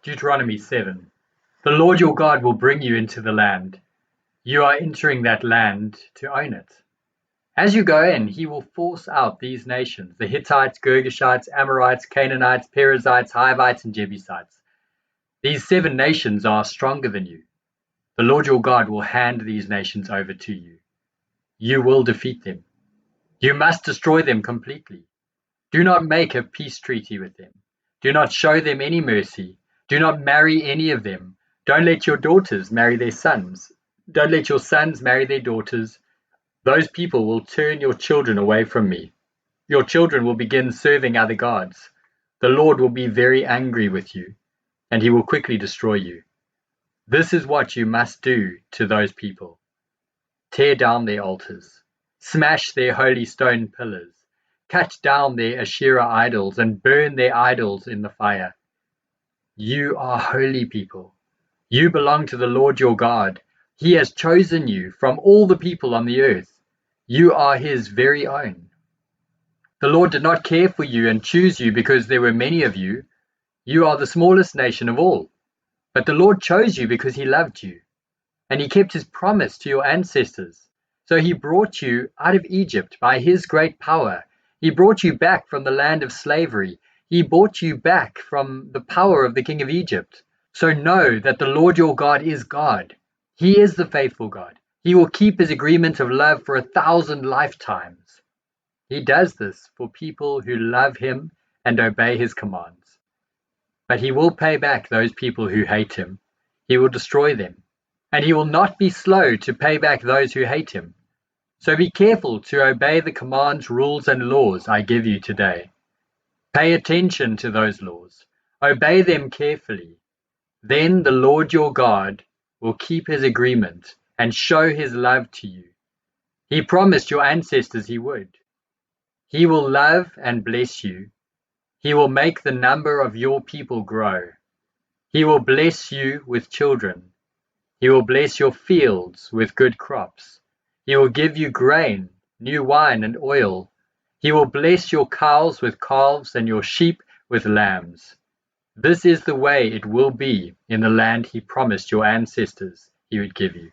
Deuteronomy 7. The Lord your God will bring you into the land. You are entering that land to own it. As you go in, he will force out these nations, the Hittites, Girgashites, Amorites, Canaanites, Perizzites, Hivites, and Jebusites. These 7 nations are stronger than you. The Lord your God will hand these nations over to you. You will defeat them. You must destroy them completely. Do not make a peace treaty with them. Do not show them any mercy. Do not marry any of them. Don't let your daughters marry their sons. Don't let your sons marry their daughters. Those people will turn your children away from me. Your children will begin serving other gods. The Lord will be very angry with you, and he will quickly destroy you. This is what you must do to those people. Tear down their altars. Smash their holy stone pillars. Cut down their Asherah idols and burn their idols in the fire. You are holy people. You belong to the Lord your God. He has chosen you from all the people on the earth. You are his very own. The Lord did not care for you and choose you because there were many of you. You are the smallest nation of all. But the Lord chose you because he loved you, and he kept his promise to your ancestors. So he brought you out of Egypt by his great power. He brought you back from the land of slavery. He brought you back from the power of the king of Egypt. So know that the Lord your God is God. He is the faithful God. He will keep his agreement of love for 1,000 lifetimes. He does this for people who love him and obey his commands. But he will pay back those people who hate him. He will destroy them, and he will not be slow to pay back those who hate him. So be careful to obey the commands, rules, and laws I give you today. Pay attention to those laws. Obey them carefully. Then the Lord your God will keep his agreement and show his love to you. He promised your ancestors he would. He will love and bless you. He will make the number of your people grow. He will bless you with children. He will bless your fields with good crops. He will give you grain, new wine, and oil. He will bless your cows with calves and your sheep with lambs. This is the way it will be in the land he promised your ancestors he would give you.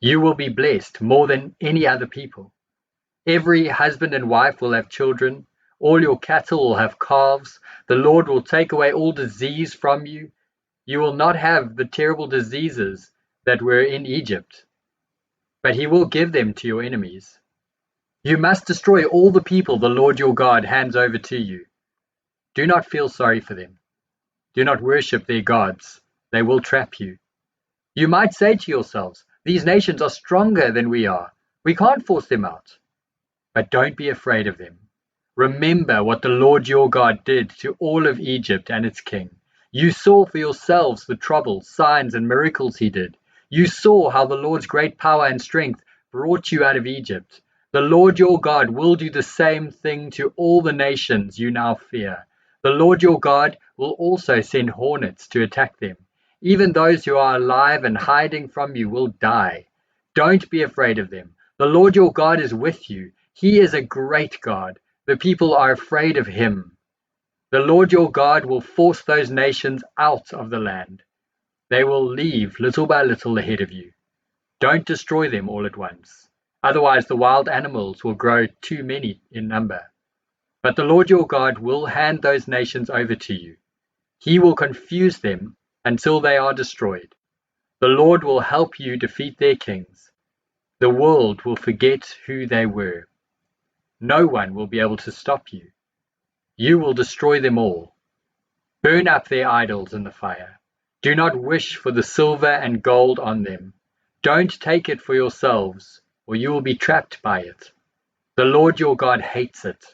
You will be blessed more than any other people. Every husband and wife will have children. All your cattle will have calves. The Lord will take away all disease from you. You will not have the terrible diseases that were in Egypt, but he will give them to your enemies. You must destroy all the people the Lord your God hands over to you. Do not feel sorry for them. Do not worship their gods. They will trap you. You might say to yourselves, these nations are stronger than we are. We can't force them out. But don't be afraid of them. Remember what the Lord your God did to all of Egypt and its king. You saw for yourselves the troubles, signs, and miracles he did. You saw how the Lord's great power and strength brought you out of Egypt. The Lord your God will do the same thing to all the nations you now fear. The Lord your God will also send hornets to attack them. Even those who are alive and hiding from you will die. Don't be afraid of them. The Lord your God is with you. He is a great God. The people are afraid of him. The Lord your God will force those nations out of the land. They will leave little by little ahead of you. Don't destroy them all at once. Otherwise the wild animals will grow too many in number. But the Lord your God will hand those nations over to you. He will confuse them until they are destroyed. The Lord will help you defeat their kings. The world will forget who they were. No one will be able to stop you. You will destroy them all. Burn up their idols in the fire. Do not wish for the silver and gold on them. Don't take it for yourselves, or you will be trapped by it. The Lord your God hates it.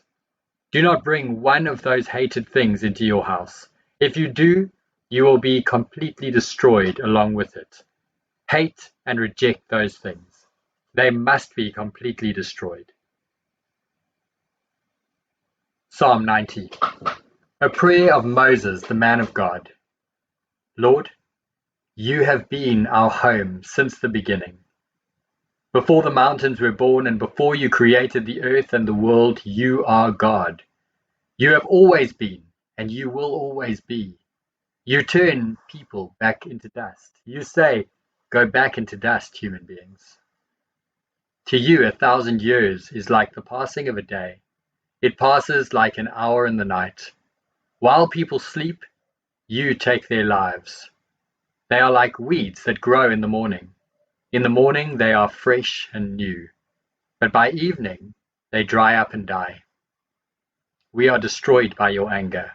Do not bring one of those hated things into your house. If you do, you will be completely destroyed along with it. Hate and reject those things. They must be completely destroyed. Psalm 90. A prayer of Moses, the man of God. Lord, you have been our home since the beginning. Before the mountains were born and before you created the earth and the world, you are God. You have always been, and you will always be. You turn people back into dust. You say, go back into dust, human beings. To you 1,000 years is like the passing of a day. It passes like an hour in the night. While people sleep, you take their lives. They are like weeds that grow in the morning. In the morning they are fresh and new, but by evening they dry up and die. We are destroyed by your anger.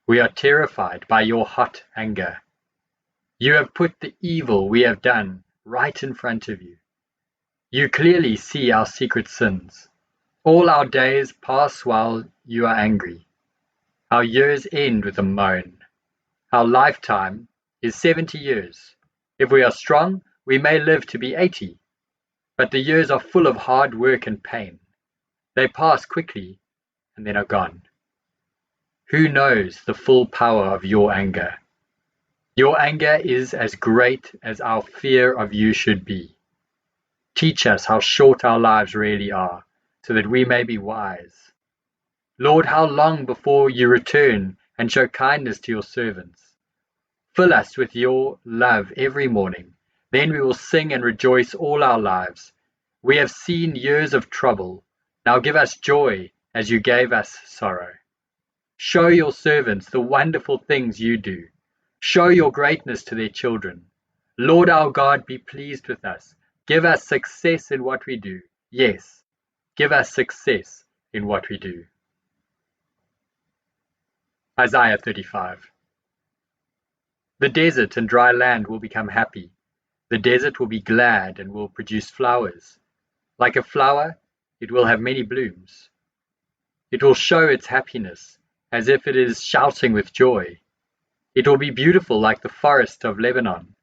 We are terrified by your hot anger. You have put the evil we have done right in front of you. You clearly see our secret sins. All our days pass while you are angry. Our years end with a moan. Our lifetime is 70 years. If we are strong, we may live to be 80. But the years are full of hard work and pain. They pass quickly and then are gone. Who knows the full power of your anger? Your anger is as great as our fear of you should be. Teach us how short our lives really are, so that we may be wise. Lord, how long before you return and show kindness to your servants? Fill us with your love every morning. Then we will sing and rejoice all our lives. We have seen years of trouble. Now give us joy as you gave us sorrow. Show your servants the wonderful things you do. Show your greatness to their children. Lord our God, be pleased with us. Give us success in what we do. Yes, give us success in what we do. Isaiah 35. The desert and dry land will become happy. The desert will be glad and will produce flowers. Like a flower, it will have many blooms. It will show its happiness as if it is shouting with joy. It will be beautiful like the forest of Lebanon.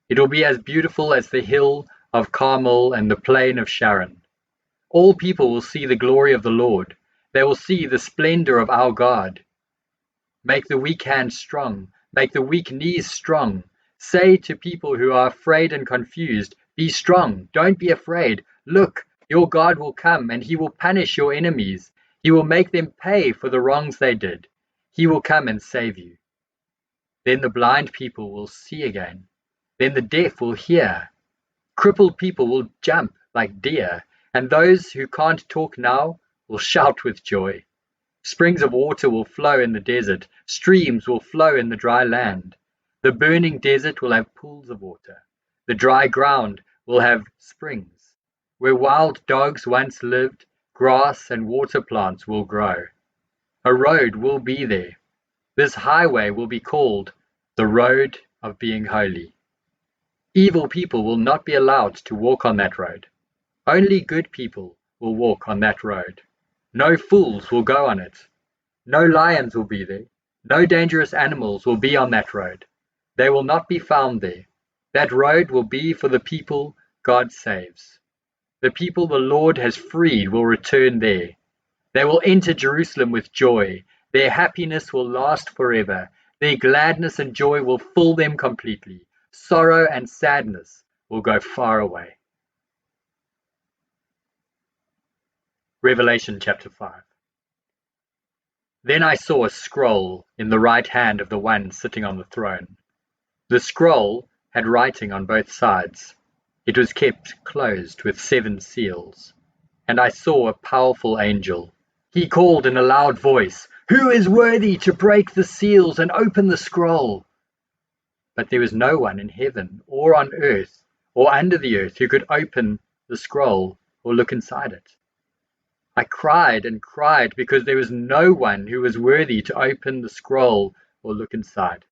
It will be as beautiful as the hill of Carmel and the plain of Sharon. All people will see the glory of the Lord. They will see the splendor of our God. Make the weak hands strong. Make the weak knees strong. Say to people who are afraid and confused, be strong, don't be afraid. Look, your God will come and he will punish your enemies. He will make them pay for the wrongs they did. He will come and save you. Then the blind people will see again. Then the deaf will hear. Crippled people will jump like deer, and those who can't talk now will shout with joy. Springs of water will flow in the desert. Streams will flow in the dry land. The burning desert will have pools of water. The dry ground will have springs. Where wild dogs once lived, grass and water plants will grow. A road will be there. This highway will be called the road of being holy. Evil people will not be allowed to walk on that road. Only good people will walk on that road. No fools will go on it. No lions will be there. No dangerous animals will be on that road. They will not be found there. That road will be for the people God saves. The people the Lord has freed will return there. They will enter Jerusalem with joy. Their happiness will last forever. Their gladness and joy will fill them completely. Sorrow and sadness will go far away. Revelation chapter 5. Then I saw a scroll in the right hand of the one sitting on the throne. The scroll had writing on both sides. It was kept closed with 7 seals. And I saw a powerful angel. He called in a loud voice, "Who is worthy to break the seals and open the scroll?" But there was no one in heaven or on earth or under the earth who could open the scroll or look inside it. I cried and cried because there was no one who was worthy to open the scroll or look inside.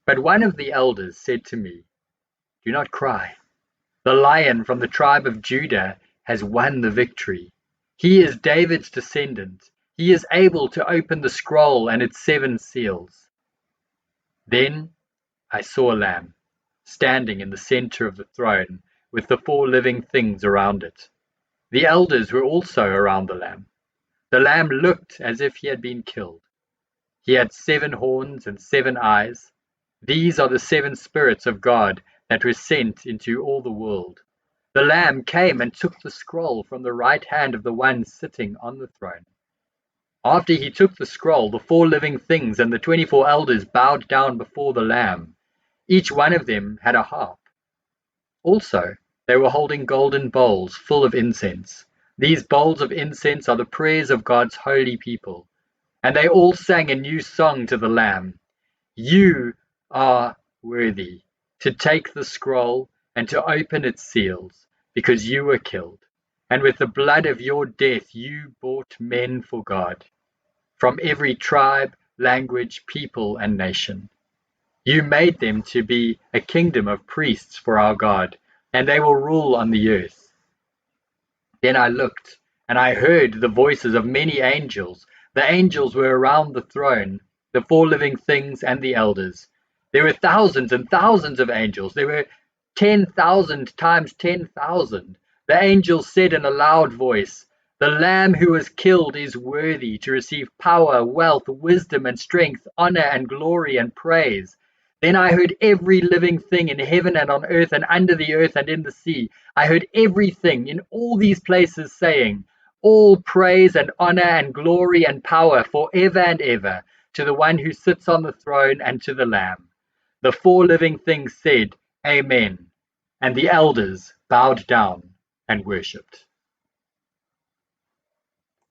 But one of the elders said to me, "Do not cry. The Lion from the tribe of Judah has won the victory. He is David's descendant. He is able to open the scroll and its 7 seals." Then I saw a lamb standing in the center of the throne with the 4 living things around it. The elders were also around the lamb. The lamb looked as if he had been killed. He had 7 horns and 7 eyes. These are the 7 spirits of God that were sent into all the world. The Lamb came and took the scroll from the right hand of the one sitting on the throne. After he took the scroll, the 4 living things and the 24 elders bowed down before the Lamb. Each one of them had a harp. Also, they were holding golden bowls full of incense. These bowls of incense are the prayers of God's holy people. And they all sang a new song to the Lamb. You are worthy to take the scroll and to open its seals, because you were killed. And with the blood of your death you bought men for God, from every tribe, language, people, and nation. You made them to be a kingdom of priests for our God, and they will rule on the earth. Then I looked, and I heard the voices of many angels. The angels were around the throne, the 4 living things and the elders. There were thousands and thousands of angels. There were 10,000 times 10,000. The angels said in a loud voice, "The Lamb who was killed is worthy to receive power, wealth, wisdom and strength, honor and glory and praise." Then I heard every living thing in heaven and on earth and under the earth and in the sea. I heard everything in all these places saying, "All praise and honor and glory and power forever and ever to the one who sits on the throne and to the Lamb." The 4 living things said, "Amen," and the elders bowed down and worshipped.